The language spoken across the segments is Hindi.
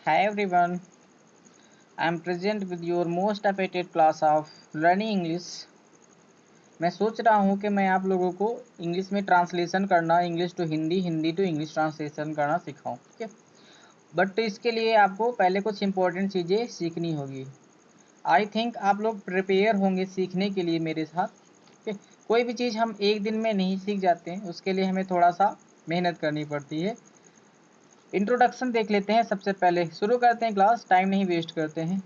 Hi everyone, I am present with your most awaited class of learning English। मैं सोच रहा हूँ कि मैं आप लोगों को इंग्लिश में ट्रांसलेशन करना, English to Hindi, Hindi to English translation करना सिखाऊं, ठीक है। बट इसके लिए आपको पहले कुछ इंपॉर्टेंट चीज़ें सीखनी होगी। आई थिंक आप लोग प्रिपेयर होंगे सीखने के लिए मेरे साथ, ठीक है। कोई भी चीज़ हम एक दिन में नहीं सीख जाते हैं, उसके लिए हमें थोड़ा सा मेहनत करनी पड़ती है। इंट्रोडक्शन देख लेते हैं। सबसे पहले शुरू करते हैं क्लास, टाइम नहीं वेस्ट करते हैं।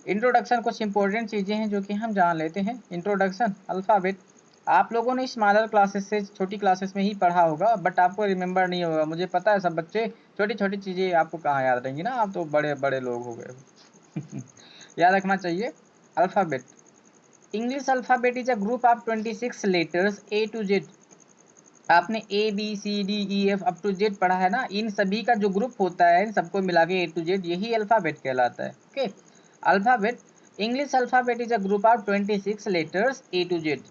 इंट्रोडक्शन कुछ इंपॉर्टेंट चीज़ें हैं जो कि हम जान लेते हैं। इंट्रोडक्शन अल्फ़ाबेट आप लोगों ने स्मॉलर क्लासेस से, छोटी क्लासेस में ही पढ़ा होगा, बट आपको रिमेंबर नहीं होगा। मुझे पता है सब बच्चे छोटी छोटी चीज़ें आपको कहाँ याद रहेंगी ना, आप तो बड़े बड़े लोग हो गए हो। याद रखना चाहिए। Alphabet, English alphabet is a group of 26 letters A to Z. आपने A B C D E F up to Z पढ़ा है ना, इन सभी का जो ग्रुप होता है, इन सबको मिला के ए टू जेड, यही अल्फ़ाबेट कहलाता है। Okay, alphabet, English alphabet is a group of 26 letters A to Z.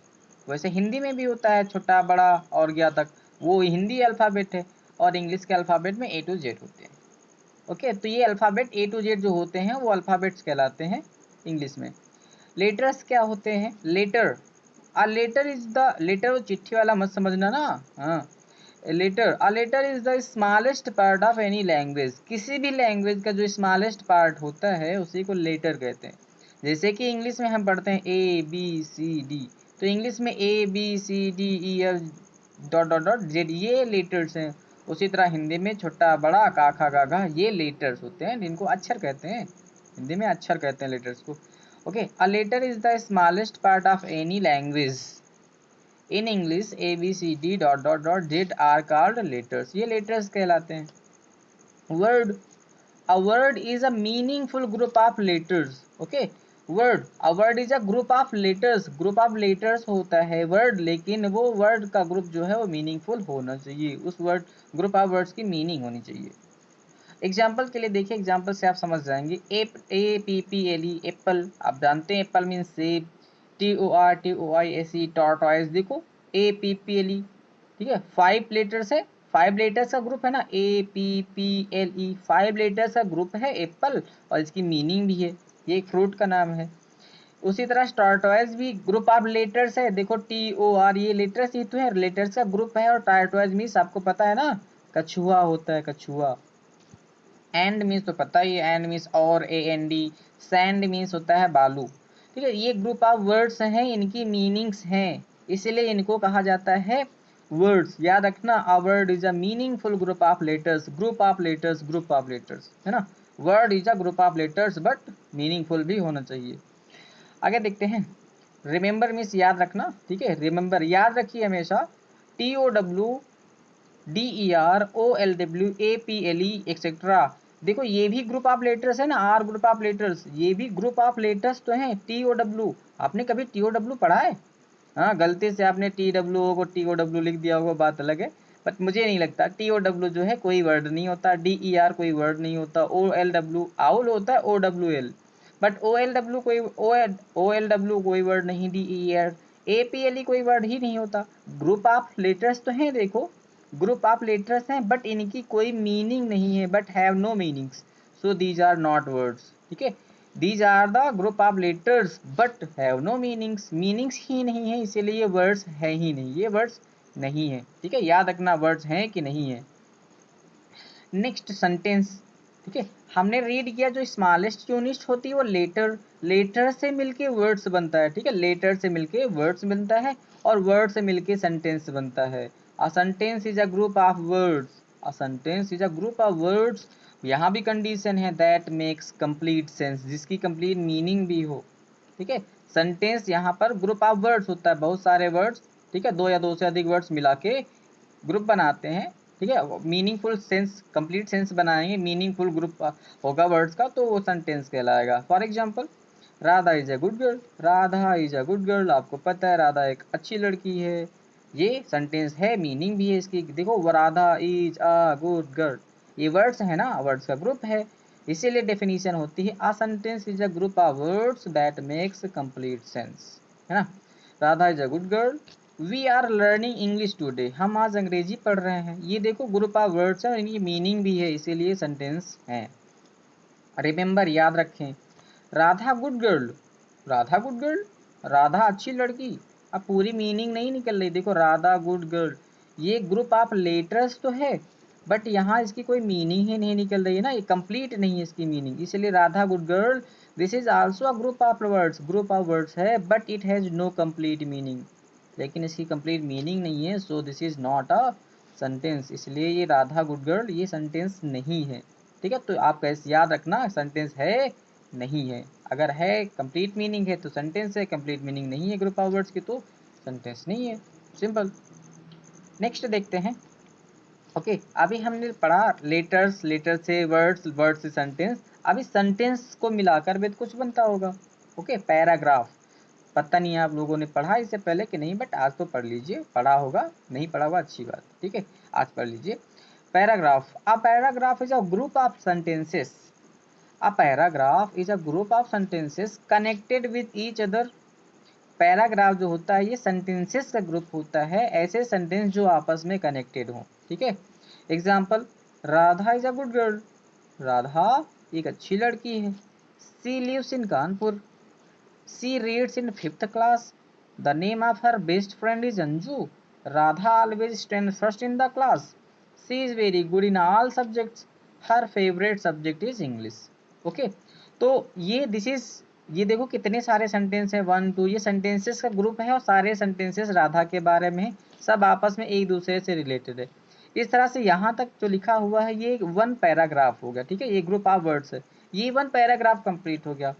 वैसे हिंदी में भी होता है छोटा बड़ा और ज्ञा तक, वो हिंदी अल्फ़ाबेट है, और इंग्लिश के अल्फ़ाबेट में ए टू जेड होते हैं। ओके, तो ये अल्फ़ाबेट ए टू जेड जो होते हैं वो अल्फ़ाबेट्स कहलाते हैं इंग्लिश में। लेटर्स क्या होते हैं? Letter, a letter is the, letter वो चिट्ठी वाला मत समझना ना, हाँ। Letter, a letter is the smallest part of any language. किसी भी लैंग्वेज का जो स्मॉलेस्ट पार्ट होता है उसी को लेटर कहते हैं। जैसे कि इंग्लिश में हम पढ़ते हैं ए बी सी डी, तो इंग्लिश में A B C D E F dot dot dot Z, ये लेटर्स हैं। उसी तरह हिंदी में छोटा बड़ा का खा गा घा, ये लेटर्स होते हैं जिनको अक्षर कहते हैं। हिंदी में अक्षर कहते हैं लेटर्स को। Okay, a letter is the smallest part of any language. In English A B C D dot dot dot Z are called letters, ये लेटर्स कहलाते हैं। Word, a word is a meaningful group of letters. Okay, word, a word is a group of letters, group of letters होता है वर्ड, लेकिन वो वर्ड का ग्रुप जो है वो मीनिंगफुल होना चाहिए, उस वर्ड ग्रुप ऑफ वर्ड्स की मीनिंग होनी चाहिए। एग्जाम्पल के लिए देखिए, एग्जाम्पल से आप समझ जाएंगे। A P P L E, apple, आप जानते हैं एप्पल मीन्स सेब। T O I S E, tortoise. देखो A P P L E, ठीक है, 5 लेटर्स है, 5 लेटर्स का ग्रुप है ना, ए पी पी एल ई, 5 लेटर्स का ग्रुप है एप्पल, और इसकी मीनिंग भी है, ये एक फ्रूट का नाम है। उसी तरह टॉर्टॉइस भी ग्रुप ऑफ लेटर्स है। देखो टी ओ आर, ये लेटर्स ही तो है, लेटर्स का ग्रुप है। और टॉर्टॉइस मीन्स आपको पता है ना, कछुआ होता है, कछुआ। एंड मीन्स तो पता ही है, एंड मीन्स और, A N D. Sand means होता है बालू। ठीक है, ये ग्रुप ऑफ वर्ड्स हैं, इनकी मीनिंग्स हैं, इसलिए इनको कहा जाता है वर्ड्स। याद रखना, अ word is a meaningful group of letters, group of letters, group of letters, है ना। Word is a group of letters but meaningful भी होना चाहिए। आगे देखते हैं। रिमेंबर मीन्स याद रखना, ठीक है, रिमेंबर याद रखिए हमेशा। T O W D E R O L W A P L E etcetera. देखो ये भी ग्रुप ऑफ लेटर्स है ना, आर ग्रुप ऑफ लेटर्स, ये भी ग्रुप ऑफ लेटर्स तो हैं। टी ओ डब्ल्यू, आपने कभी टी ओ डब्ल्यू पढ़ा है? हाँ, गलती से आपने टी डब्ल्यू को टी ओ डब्ल्यू लिख दिया होगा, बात अलग है। बट मुझे नहीं लगता, टी ओ डब्ल्यू जो है कोई वर्ड नहीं होता, डी ई आर कोई वर्ड नहीं होता, ओ एल डब्ल्यू आउल होता है, O W L, but O L W कोई, ओ एल डब्ल्यू कोई वर्ड नहीं, D E R A P L E कोई वर्ड ही नहीं होता। ग्रुप ऑफ लेटर्स तो हैं, देखो ग्रुप ऑफ लेटर्स हैं, बट इनकी कोई मीनिंग नहीं है, but have no meanings, so these are not words. ठीक है, these are the group of letters but have no meanings, meanings ही नहीं है, इसीलिए ये वर्ड्स है ही नहीं, ये वर्ड्स नहीं है। ठीक है, याद रखना वर्ड्स हैं कि नहीं है। नेक्स्ट सेंटेंस, ठीक है, हमने रीड किया जो स्मॉलेस्ट यूनिट होती है वो लेटर, लेटर से मिलके वर्ड्स बनता है। ठीक है, लेटर से मिलके वर्ड्स बनता है, और वर्ड से मिलके सेंटेंस बनता है। A sentence is a group of words, a sentence is a group of words. यहाँ भी कंडीशन है, दैट मेक्स कंप्लीट सेंस, जिसकी कंप्लीट मीनिंग भी हो। ठीक है, सेंटेंस यहाँ पर ग्रुप ऑफ वर्ड्स होता है, बहुत सारे वर्ड्स, ठीक है, दो या दो से अधिक वर्ड्स मिला के ग्रुप बनाते हैं। ठीक है, मीनिंगफुल सेंस, कंप्लीट सेंस बनाएंगे, मीनिंगफुल ग्रुप होगा वर्ड्स का, तो वो सेंटेंस कहलाएगा। For example, Radha is a good girl, Radha is a good girl, आपको पता है राधा एक अच्छी लड़की है, ये सेंटेंस है, मीनिंग भी है इसकी। देखो वो Radha is a good girl, ये वर्ड्स है ना, वर्ड्स का ग्रुप है, इसीलिए डेफिनेशन होती है a sentence is a group of words that makes complete sense, है ना। Radha is a good girl, we are learning English today, हम आज अंग्रेजी पढ़ रहे हैं। ये देखो ग्रुप ऑफ वर्ड्स है और इनकी मीनिंग भी है, इसीलिए सेंटेंस है। रिमेंबर, याद रखें, Radha good girl, Radha good girl, Radha अच्छी लड़की। अब पूरी मीनिंग नहीं निकल रही, देखो राधा गुड गर्ल, ये ग्रुप ऑफ लेटर्स तो है बट यहाँ इसकी कोई मीनिंग ही नहीं निकल रही है ना, ये कंप्लीट नहीं है इसकी मीनिंग, इसलिए Radha good girl this is also a group of words, group of words है but it has no complete meaning, लेकिन इसकी कंप्लीट मीनिंग नहीं है, so this is not a sentence, इसलिए ये राधा गुड गर्ल ये सेंटेंस नहीं है। ठीक है, तो आप कैसे याद रखना, सेंटेंस है नहीं है, अगर है कंप्लीट मीनिंग है तो सेंटेंस है, कंप्लीट मीनिंग नहीं है ग्रुप ऑफ वर्ड्स की तो सेंटेंस नहीं है, सिंपल। नेक्स्ट देखते हैं। ओके, अभी हमने पढ़ा लेटर्स, लेटर से वर्ड्स, वर्ड से सेंटेंस, अभी सेंटेंस को मिलाकर भी कुछ बनता होगा। ओके, पैराग्राफ, पता नहीं आप लोगों ने पढ़ा इससे पहले कि नहीं, बट आज तो पढ़ लीजिए, पढ़ा होगा, नहीं पढ़ा होगा अच्छी बात, ठीक है, आज पढ़ लीजिए। Paragraph, a paragraph is a group of sentences, a paragraph is a group of sentences connected with each other, paragraph जो होता है ये सेंटेंसेस का ग्रुप होता है, ऐसे सेंटेंस जो आपस में कनेक्टेड हो। ठीक है, example, Radha is a good girl, Radha एक अच्छी लड़की है। She lives in Kanpur, she reads in 5th class, the name of her best friend is Anju, Radha always stand first in the class, she is very good in all subjects, her favourite subject is English. Okay, तो ये दिस इज, ये देखो कितने सारे सेंटेंस हैं, 1 2, ये सेंटेंसेस का ग्रुप है और सारे सेंटेंसेस राधा के बारे में, सब आपस में एक दूसरे से रिलेटेड है। इस तरह से यहाँ तक जो लिखा हुआ है ये 1 पैराग्राफ हो गया। ठीक है, ये ग्रुप ऑफ वर्ड्स है, ये 1 पैराग्राफ कंप्लीट हो गया।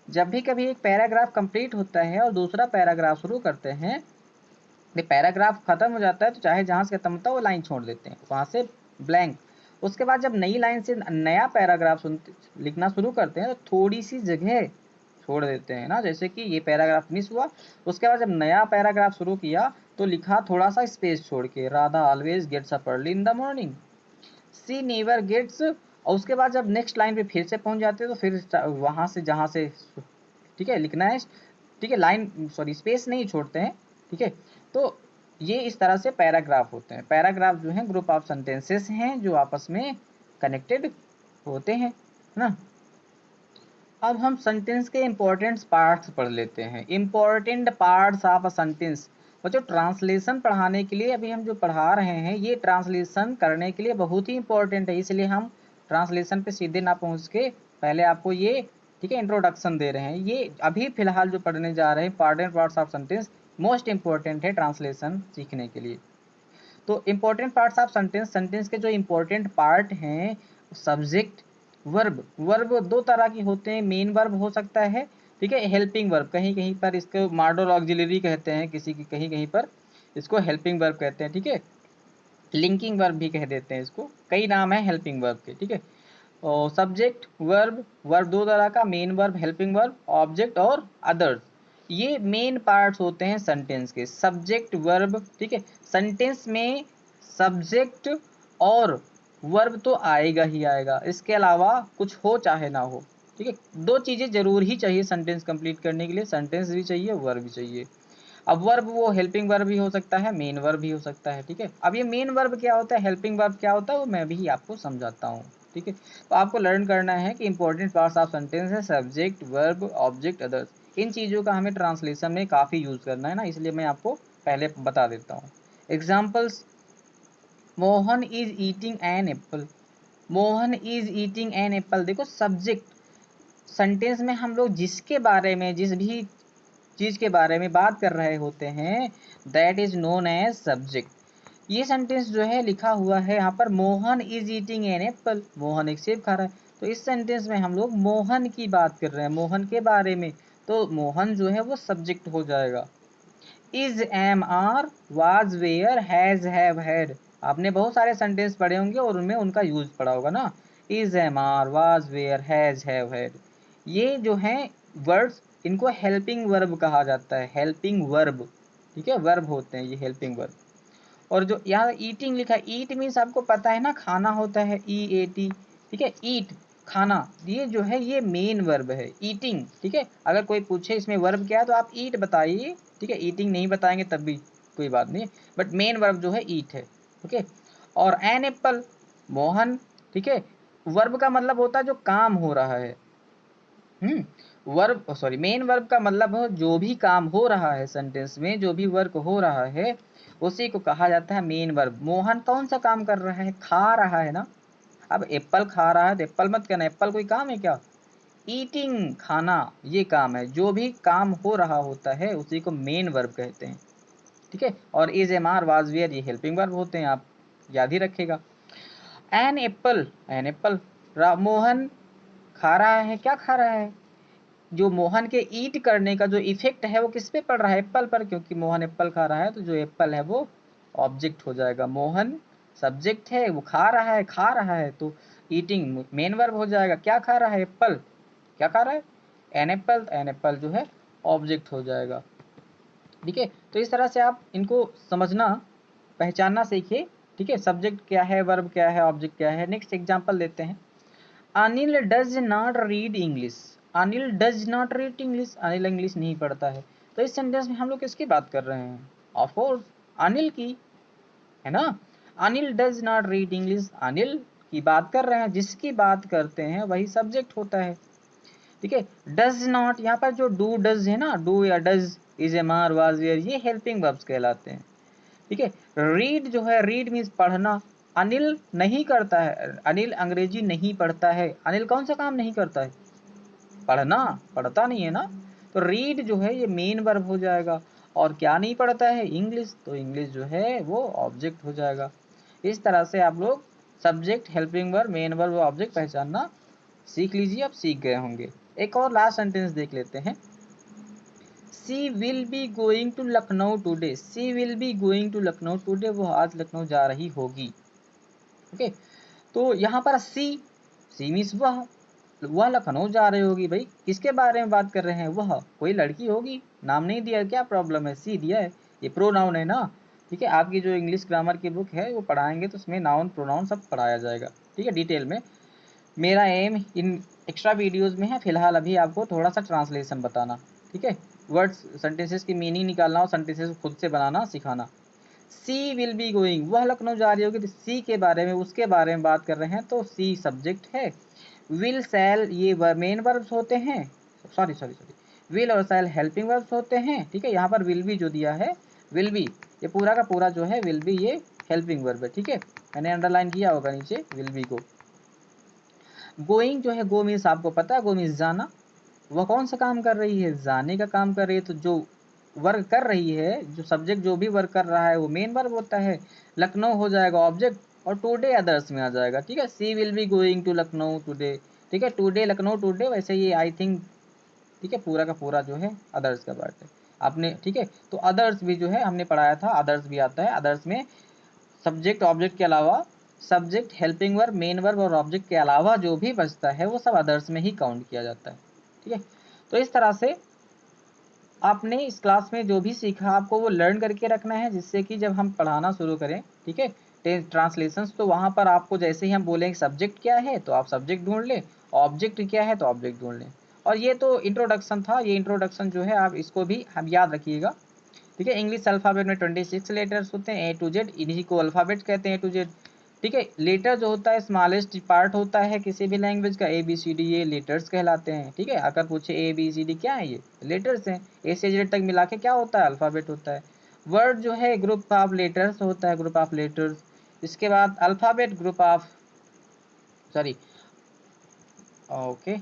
जब भी कभी एक पैराग्राफ कंप्लीट होता है और दूसरा पैराग्राफ शुरू करते हैं, पैराग्राफ खत्म हो जाता है तो चाहे जहाँ से खत्म होता है वो लाइन छोड़ देते हैं, वहाँ से ब्लैंक। उसके बाद जब नई लाइन से नया पैराग्राफ लिखना शुरू करते हैं तो थोड़ी सी जगह छोड़ देते हैं ना, जैसे कि ये पैराग्राफ मिस हुआ, उसके बाद जब नया पैराग्राफ शुरू किया तो लिखा थोड़ा सा स्पेस छोड़ के, Radha always gets up early in the morning, she never gets, और उसके बाद जब नेक्स्ट लाइन पे फिर से पहुंच जाते हैं तो फिर वहां से जहां से, ठीक है, लिखना है, ठीक है, लाइन सॉरी स्पेस नहीं छोड़ते हैं। ठीक है, तो ये इस तरह से पैराग्राफ होते हैं। पैराग्राफ जो है ग्रुप ऑफ सेंटेंसेस हैं जो आपस में कनेक्टेड होते हैं ना। अब हम सेंटेंस के इंपॉर्टेंट पार्ट्स पढ़ लेते हैं, important parts of a sentence. बच्चों ट्रांसलेशन पढ़ाने के लिए अभी हम जो पढ़ा रहे हैं ये ट्रांसलेशन करने के लिए बहुत ही इंपॉर्टेंट है, इसलिए हम ट्रांसलेशन पे सीधे ना पहुंच के पहले आपको ये, ठीक है, इंट्रोडक्शन दे रहे हैं। ये अभी फिलहाल जो पढ़ने जा रहे हैं important parts of sentence most important है ट्रांसलेशन सीखने के लिए। तो important parts of sentence, sentence के जो इंपॉर्टेंट पार्ट हैं, सब्जेक्ट, वर्ब, वर्ब 2 तरह की होते हैं, मेन वर्ब हो सकता है, ठीक है, हेल्पिंग वर्ब, कहीं कहीं पर इसको मॉडल ऑक्सिलरी कहते हैं, किसी की कहीं कहीं पर इसको हेल्पिंग वर्ब कहते हैं। ठीक है, लिंकिंग वर्ब भी कह देते हैं इसको, कई नाम है हेल्पिंग वर्ब के। ठीक है, और सब्जेक्ट, वर्ब, वर्ब 2 तरह का, main verb, helping verb, object और अदर्स, ये मेन पार्ट्स होते हैं सेंटेंस के, सब्जेक्ट वर्ब। ठीक है, सेंटेंस में सब्जेक्ट और वर्ब तो आएगा ही आएगा, इसके अलावा कुछ हो चाहे ना हो। ठीक है, 2 चीज़ें जरूर ही चाहिए सेंटेंस कंप्लीट करने के लिए, सेंटेंस भी चाहिए, वर्ब भी चाहिए। अब वर्ब वो हेल्पिंग वर्ब भी हो सकता है, मेन वर्ब भी हो सकता है। ठीक है, अब ये मेन वर्ब क्या होता है, हेल्पिंग वर्ब क्या होता है, वो मैं भी आपको समझाता हूँ। ठीक है, तो आपको लर्न करना है कि इंपॉर्टेंट पार्ट्स ऑफ सेंटेंस है सब्जेक्ट, वर्ब, ऑब्जेक्ट, अदर्स, इन चीज़ों का हमें ट्रांसलेशन में काफ़ी यूज़ करना है ना, इसलिए मैं आपको पहले बता देता हूँ। Examples, Mohan is eating an apple, Mohan is eating an Apple, देखो सब्जेक्ट, सेंटेंस में हम लोग जिसके बारे में, जिस भी चीज़ के बारे में बात कर रहे होते हैं that is known as subject. ये सेंटेंस जो है लिखा हुआ है यहाँ पर, Mohan is eating an apple, Mohan एक सेब खा रहा है, तो इस सेंटेंस में हम लोग मोहन की बात कर रहे हैं, मोहन के बारे में, तो मोहन जो है वो सब्जेक्ट हो जाएगा। Is, am, are, was, were, has, have, had, आपने बहुत सारे सेंटेंस पढ़े होंगे और उनमें उनका यूज पढ़ा होगा ना, is, am, are, was, were, has, have, had, ये जो हैं वर्ड्स, इनको हेल्पिंग वर्ब कहा जाता है, हेल्पिंग वर्ब। ठीक है, वर्ब होते हैं ये हेल्पिंग वर्ब। और जो यहाँ ईटिंग लिखा है, ईट मीन्स आपको पता है ना, खाना होता है, ई ए टी। ठीक है, ईट, खाना, ये जो है ये मेन वर्ब है, ईटिंग। ठीक है, अगर कोई पूछे इसमें वर्ब क्या है तो आप ईट बताइए। ठीक है, ईटिंग नहीं बताएंगे तब भी कोई बात नहीं, बट मेन वर्ब जो है ईट है। ओके, और एन एप्पल मोहन, ठीक है, वर्ब का मतलब होता है जो काम हो रहा है। वर्ब सॉरी मेन वर्ब का मतलब है जो भी काम हो रहा है सेंटेंस में, जो भी वर्क हो रहा है उसी को कहा जाता है मेन वर्ब। मोहन कौन सा काम कर रहा है, खा रहा है ना। अब एप्पल खा रहा है तो एप्पल मत कहना, एप्पल कोई काम है क्या, ईटिंग खाना ये काम है। जो भी काम हो रहा होता है उसी को मेन वर्ब कहते हैं, ठीक है। और is, am, are, was, were ये हेल्पिंग वर्ब होते हैं, आप याद ही रखिएगा। An apple, an apple, Mohan खा रहा है, क्या खा रहा है, जो मोहन के ईट करने का जो इफेक्ट है वो किस पे पड़ रहा है, एप्पल पर, क्योंकि मोहन एप्पल खा रहा है तो जो एप्पल है वो ऑब्जेक्ट हो जाएगा, मोहन सब्जेक्ट है, वो खा रहा है तो ईटिंग मेन वर्ब हो जाएगा। क्या खा रहा है, एप्पल, क्या खा रहा है, एन एप्पल, एन एप्पल जो है ऑब्जेक्ट हो जाएगा, ठीक है। तो इस तरह से आप इनको समझना पहचानना सीखिए, ठीक है। सब्जेक्ट क्या है, वर्ब क्या है, ऑब्जेक्ट क्या है। नेक्स्ट एग्जाम्पल लेते हैं। Anil does not read English, Anil does not read English, Anil English नहीं पढ़ता है। तो इस सेंटेंस में हम लोग किसकी बात कर रहे हैं, ऑफ कोर्स अनिल की, है ना। Anil does not read English, Anil की बात कर रहे हैं, जिसकी बात करते हैं वही सब्जेक्ट होता है, ठीक है। डज नॉट, यहाँ पर जो डू डज है ना, डू या does, is, am, are, was, were ये हेल्पिंग वर्ब्स कहलाते हैं, ठीक है। रीड जो है, रीड मीन्स पढ़ना, अनिल नहीं करता है, अनिल अंग्रेजी नहीं पढ़ता है, अनिल कौन सा काम नहीं करता है, पढ़ना, पढ़ता नहीं है ना। तो रीड जो है ये मेन वर्ब हो जाएगा, और क्या नहीं पढ़ता है, इंग्लिश, तो इंग्लिश जो है वो ऑब्जेक्ट हो जाएगा। इस तरह से आप लोग subject, helping verb, main verb, object पहचानना सीख लीजिए, आप सीख गए होंगे। एक और लास्ट सेंटेंस देख लेते हैं। She will be going to Lucknow today, she will be going to Lucknow today, वो आज लखनऊ जा रही होगी, ओके। तो यहाँ पर सी, सी मीन्स वह लखनऊ जा रही होगी, भाई किसके बारे में बात कर रहे हैं, वह कोई लड़की होगी, नाम नहीं दिया, क्या प्रॉब्लम है, सी दिया है, ये प्रोनाउन है ना, ठीक है। आपकी जो इंग्लिश ग्रामर की बुक है वो पढ़ाएंगे तो उसमें नाउन प्रोनाउन सब पढ़ाया जाएगा, ठीक है, डिटेल में। मेरा एम इन एक्स्ट्रा वीडियोस में है फिलहाल अभी आपको थोड़ा सा ट्रांसलेशन बताना, ठीक है, वर्ड्स सेंटेंसेस की मीनिंग निकालना और सेंटेंसेस खुद से बनाना सिखाना। सी विल बी गोइंग, वह लखनऊ जा रही होगी, तो सी के बारे में, उसके बारे में बात कर रहे हैं तो सी सब्जेक्ट है। विल, सैल ये मेन वर्ब्स होते हैं, सॉरी सॉरी सॉरी, विल और सैल हेल्पिंग वर्ब्स होते हैं, ठीक है। यहाँ पर विल बी जो दिया है, विल बी ये पूरा का पूरा जो है विल बी ये हेल्पिंग वर्ब है, ठीक है, मैंने अंडरलाइन किया होगा नीचे विल बी को। गोइंग जो है, गो मीन्स आपको पता है, गो मीन्स जाना, वह कौन सा काम कर रही है, जाने का काम कर रही है, तो जो वर्क कर रही है, जो सब्जेक्ट जो भी वर्क कर रहा है वो मेन वर्ब होता है, लखनऊ हो जाएगा ऑब्जेक्ट, और टुडे अदर्स में आ जाएगा, ठीक है। She will be going to Lucknow today, ठीक है, टुडे लखनऊ टुडे, वैसे ये आई थिंक, ठीक है, पूरा का पूरा जो है अदर्स का पार्ट है आपने, ठीक है। तो अदर्स भी जो है हमने पढ़ाया था, अदर्स भी आता है, अदर्स में सब्जेक्ट ऑब्जेक्ट के अलावा, subject, helping verb, main verb और ऑब्जेक्ट के अलावा जो भी बचता है वो सब अदर्स में ही काउंट किया जाता है, ठीक है। तो इस तरह से आपने इस क्लास में जो भी सीखा आपको वो लर्न करके रखना है, जिससे कि जब हम पढ़ाना शुरू करें, ठीक है, ट्रांसलेशंस, तो वहाँ पर आपको जैसे ही हम बोलेंगे सब्जेक्ट क्या है तो आप सब्जेक्ट ढूंढ लें, ऑब्जेक्ट क्या है तो ऑब्जेक्ट ढूंढ लें। और ये तो इंट्रोडक्शन था, ये इंट्रोडक्शन जो है आप इसको भी हम याद रखिएगा, ठीक है। इंग्लिश अल्फ़ाबेट में 26 लेटर्स होते हैं, ए टू जेड, इन्हीं को अल्फ़ाबेट कहते हैं, ए टू जेड, ठीक है। लेटर जो होता है स्मॉलेस्ट पार्ट होता है किसी भी लैंग्वेज का, ए बी सी डी ये लेटर्स कहलाते हैं, ठीक है। अगर पूछे ए बी सी डी क्या है, ये लेटर्स हैं, ए से जेड तक मिला के क्या होता है, अल्फ़ाबेट होता है। वर्ड जो है ग्रुप ऑफ लेटर्स होता है, ग्रुप ऑफ लेटर्स। इसके बाद alphabet group of, sorry, okay,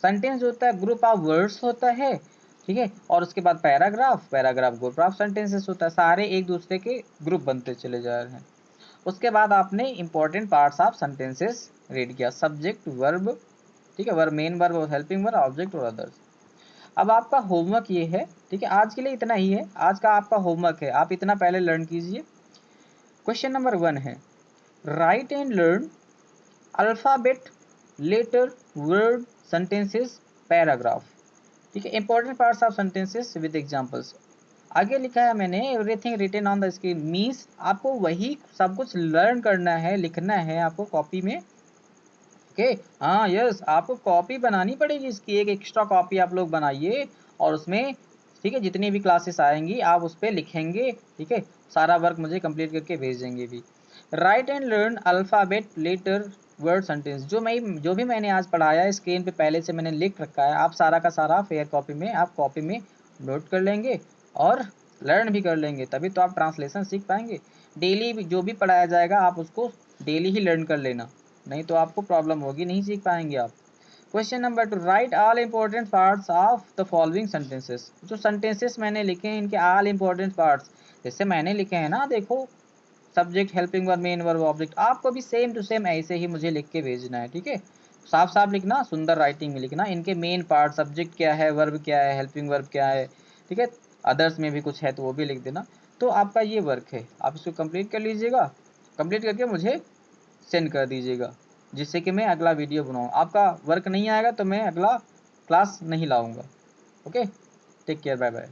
sentence होता है ग्रुप ऑफ वर्ड्स होता है, ठीक है। और उसके बाद paragraph, paragraph group of sentences होता है, सारे एक दूसरे के ग्रुप बनते चले जा रहे हैं। उसके बाद आपने important parts of sentences read किया, सब्जेक्ट, वर्ब, ठीक है, वर्ब, मेन वर्ब और हेल्पिंग वर्ब, ऑब्जेक्ट और अदर्स। अब आपका होमवर्क ये है, ठीक है, आज के लिए इतना ही है, आज का आपका होमवर्क है, आप इतना पहले लर्न कीजिए। क्वेश्चन नंबर 1 है, write and learn alphabet, letter, word, sentences, paragraph, ठीक है, important parts of sentences with examples. आगे लिखा है मैंने everything written on the screen, means आपको वही सब कुछ लर्न करना है, लिखना है आपको कॉपी में, ओके। हाँ यस, आपको कॉपी बनानी पड़ेगी इसकी, एक एक्स्ट्रा कॉपी आप लोग बनाइए और उसमें ठीक है, जितनी भी क्लासेस आएंगी आप उस पर लिखेंगे, ठीक है, सारा वर्क मुझे कंप्लीट करके भेज देंगे भी। Write and learn alphabet letter word sentence, जो भी मैंने आज पढ़ाया है स्क्रीन पे पहले से मैंने लिख रखा है, आप सारा का सारा फेयर कॉपी में आप कॉपी में नोट कर लेंगे और लर्न भी कर लेंगे, तभी तो आप ट्रांसलेशन सीख पाएंगे। डेली जो भी पढ़ाया जाएगा आप उसको डेली ही लर्न कर लेना, नहीं तो आपको प्रॉब्लम होगी, नहीं सीख पाएंगे आप। Question number 2, right all important parts of the following sentences. जो सेंटेंसेस मैंने लिखे हैं इनके ऑल इंपॉर्टेंट पार्ट्स जैसे मैंने लिखे हैं ना, देखो subject, helping verb, main verb, object, आपको भी सेम टू सेम ऐसे ही मुझे लिख के भेजना है, ठीक है। साफ साफ लिखना, सुंदर राइटिंग में लिखना, इनके मेन पार्ट, सब्जेक्ट क्या है, वर्ब क्या है, हेल्पिंग वर्ब क्या है, ठीक है, अदर्स में भी कुछ है तो वो भी लिख देना। तो आपका ये वर्क है, आप इसको कंप्लीट कर लीजिएगा, कंप्लीट करके मुझे सेंड कर दीजिएगा, जिससे कि मैं अगला वीडियो बनाऊँ। आपका वर्क नहीं आएगा तो मैं अगला क्लास नहीं लाऊंगा। Okay, take care, bye bye.